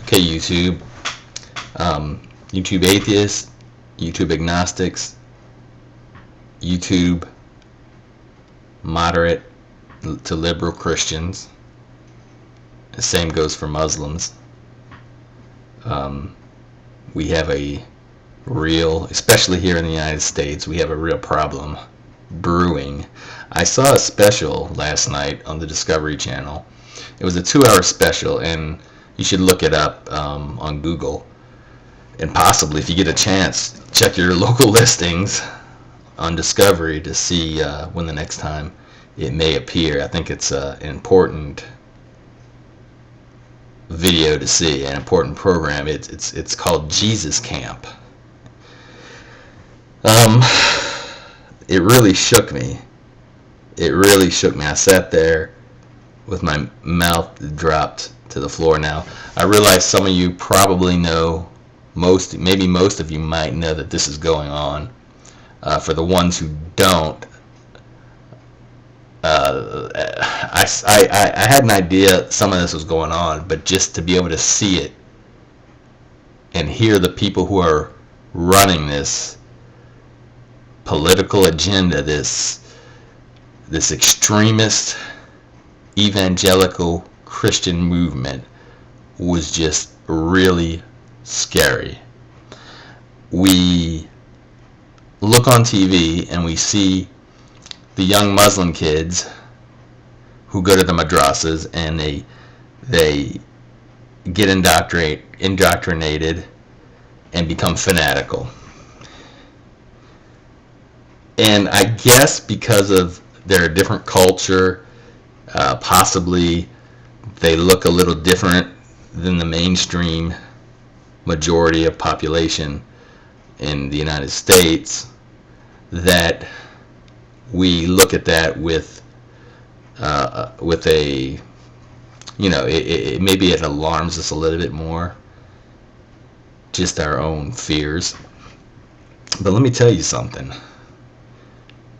Okay, YouTube. YouTube atheists, YouTube agnostics, YouTube moderate to liberal Christians. The same goes for Muslims. We have a real, especially here in the United States, we have a real problem brewing. I saw a special last night on the Discovery Channel. It was a 2-hour special, and you should look it up on Google. And possibly, if you get a chance, check your local listings on Discovery to see when the next time it may appear. I think it's an important video to see, an important program. It's called Jesus Camp. It really shook me. It really shook me. I sat there with my mouth dropped to the floor. Now, I realize some of you probably know, maybe most of you might know that this is going on. For the ones who don't, I had an idea some of this was going on, but just to be able to see it and hear the people who are running this political agenda, this extremist evangelical Christian movement, was just really scary. We look on TV and we see the young Muslim kids who go to the madrasas, and they get indoctrinated and become fanatical. And I guess because of their different culture, possibly they look a little different than the mainstream majority of population in the United States, that we look at that with a, maybe it alarms us a little bit more, just our own fears. But let me tell you something.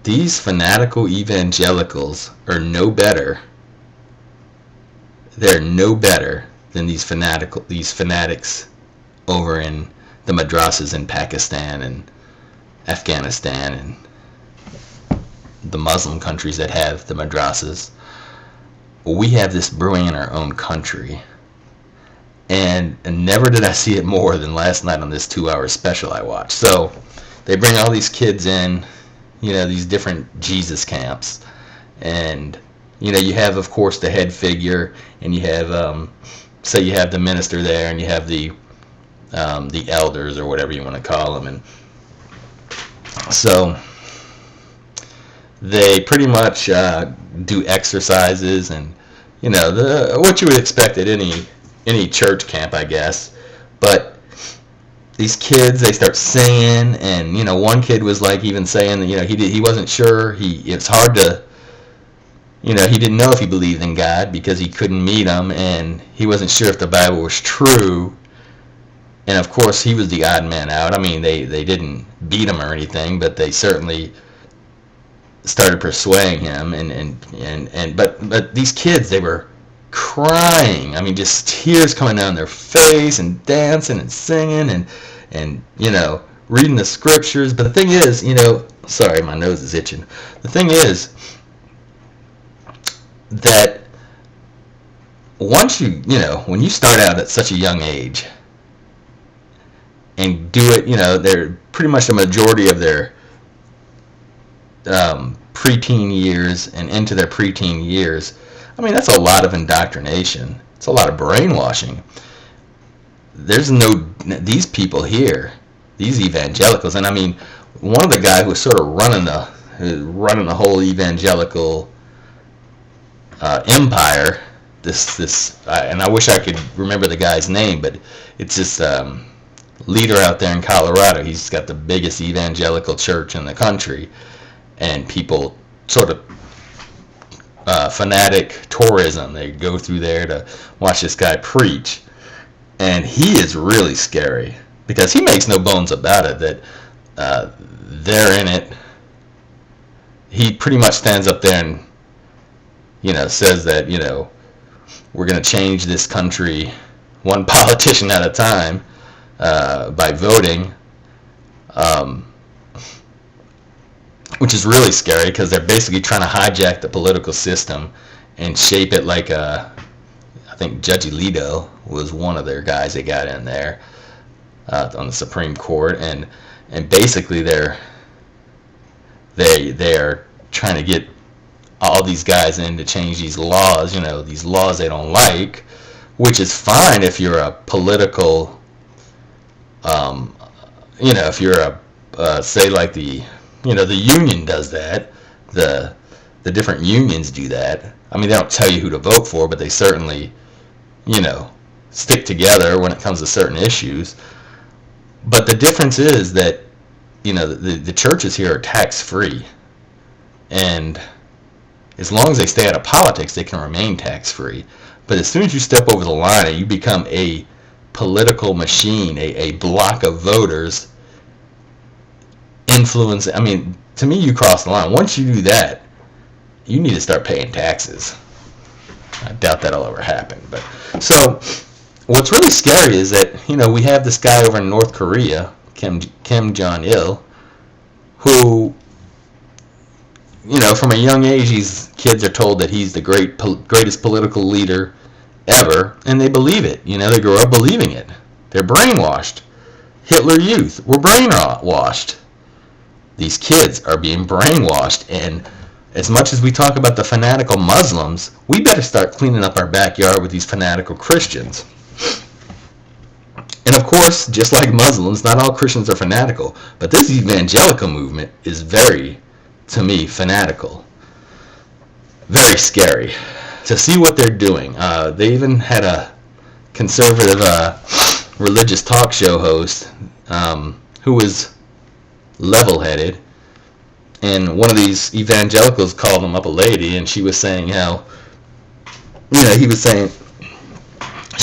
These fanatical evangelicals are no better. They're no better than these fanatics over in the madrasas in Pakistan and Afghanistan and the Muslim countries that have the madrasas. We have this brewing in our own country, and never did I see it more than last night on this 2-hour special I watched. So they bring all these kids in, these different Jesus camps, and you have, of course, the head figure, and you have say you have the minister there, and you have the elders, or whatever you want to call them. And so they pretty much do exercises and what you would expect at any church camp, I guess. But these kids, they start singing, and one kid was like even saying that he wasn't sure. It's hard to he didn't know if he believed in God because he couldn't meet him, and he wasn't sure if the Bible was true. And of course, he was the odd man out. I mean, they didn't beat him or anything, but they certainly started persuading him. But these kids, they were crying. I mean, just tears coming down their face, and dancing and singing and reading the scriptures. But the thing is, sorry, my nose is itching. The thing is that once when you start out at such a young age and do it, they're pretty much the majority of their preteen years and into their preteen years. I mean, that's a lot of indoctrination. It's a lot of brainwashing. There's these people here, these evangelicals, and I mean, one of the guys who was sort of running the whole evangelical empire. And I wish I could remember the guy's name, but it's this leader out there in Colorado. He's got the biggest evangelical church in the country, and people sort of fanatic tourism. They go through there to watch this guy preach, and he is really scary because he makes no bones about it that they're in it. He pretty much stands up there and says that we're going to change this country one politician at a time by voting, which is really scary because they're basically trying to hijack the political system and shape it like I think Judge Alito was one of their guys they got in there on the Supreme Court, and basically they are trying to get all these guys in to change these laws, these laws they don't like, which is fine if you're a political, if you're a, say like the union does that, the different unions do that. I mean, they don't tell you who to vote for, but they certainly, stick together when it comes to certain issues. But the difference is that, the churches here are tax-free. And as long as they stay out of politics, they can remain tax-free. But as soon as you step over the line and you become a political machine, a block of voters, influence, I mean, to me, you cross the line. Once you do that, you need to start paying taxes. I doubt that'll ever happen. But so what's really scary is that, we have this guy over in North Korea, Kim Jong-il, who, from a young age, these kids are told that he's the greatest political leader ever, and they believe it. They grow up believing it. They're brainwashed. Hitler Youth were brainwashed. These kids are being brainwashed, and as much as we talk about the fanatical Muslims, we better start cleaning up our backyard with these fanatical Christians. And of course, just like Muslims, not all Christians are fanatical, but this evangelical movement is very, to me, fanatical. Very scary to see what they're doing. They even had a conservative religious talk show host who was level-headed, and one of these evangelicals called him up a lady, and she was saying how, she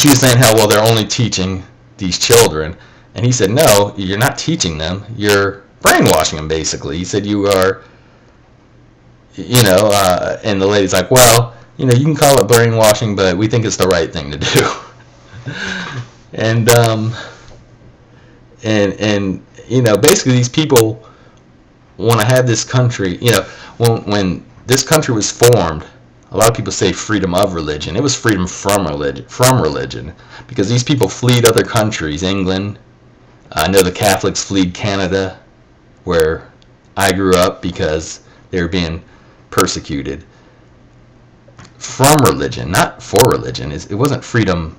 was saying how, well, they're only teaching these children, and he said, no, you're not teaching them, you're brainwashing them, basically. He said, you are, and the lady's like, well, you can call it brainwashing, but we think it's the right thing to do. And basically these people want to have this country, when this country was formed, a lot of people say freedom of religion. It was freedom from religion, because these people fled other countries, England. I know the Catholics fled Canada, where I grew up, because they were being persecuted. From religion, not for religion. It wasn't freedom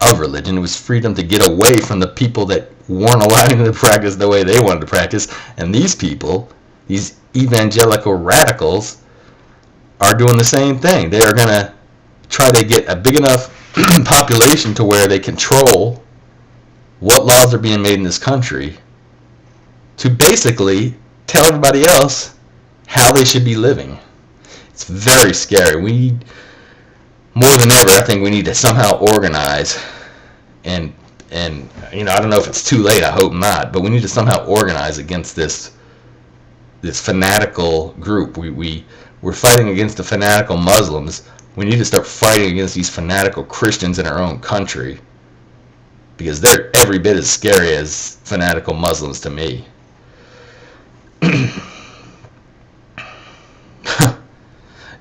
of religion. It was freedom to get away from the people that weren't allowing them to practice the way they wanted to practice. And these people, these evangelical radicals, are doing the same thing. They are going to try to get a big enough population to where they control what laws are being made in this country to basically tell everybody else how they should be living. It's very scary. We, more than ever, I think we need to somehow organize, and I don't know if it's too late, I hope not, but we need to somehow organize against this fanatical group. We're fighting against the fanatical Muslims. We need to start fighting against these fanatical Christians in our own country, because they're every bit as scary as fanatical Muslims to me.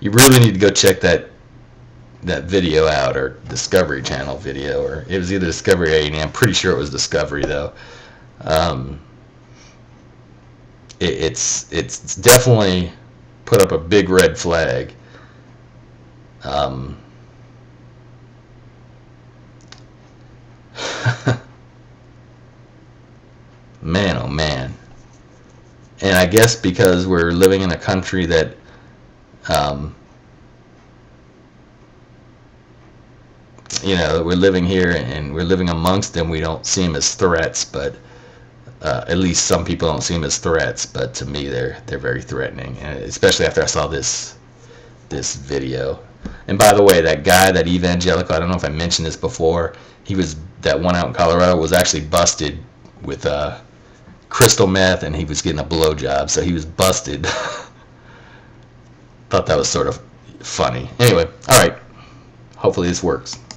You really need to go check that video out, or Discovery Channel video, or it was either Discovery or A&E. I'm pretty sure it was Discovery, though. It's definitely put up a big red flag. Man, oh man. And I guess because we're living in a country that we're living here and we're living amongst them, we don't see them as threats, but at least some people don't see them as threats, but to me they're very threatening, and especially after I saw this video. And by the way, that guy, that evangelical, I don't know if I mentioned this before, that one out in Colorado was actually busted with crystal meth, and he was getting a blowjob, so he was busted. Thought that was sort of funny. Anyway, alright, hopefully this works.